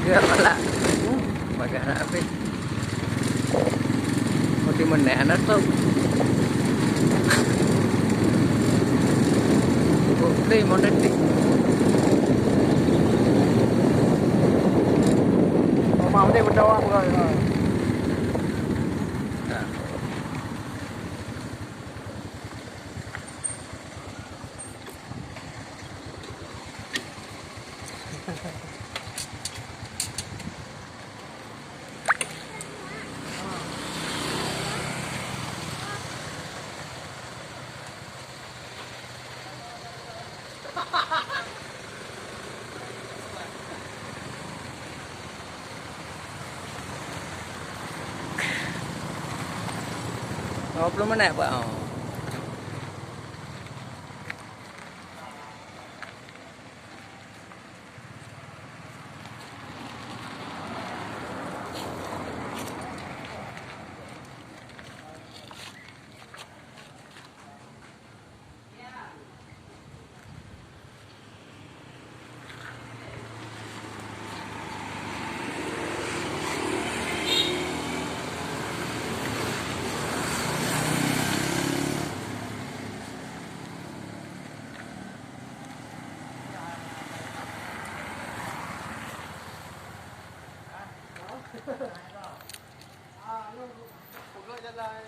Enggak pala. Baga na apit. Pati mo na anak to. Play mo na ti. Mau dia berdawa pula. Ngobrol mana Pak? Oh. Pukul jalan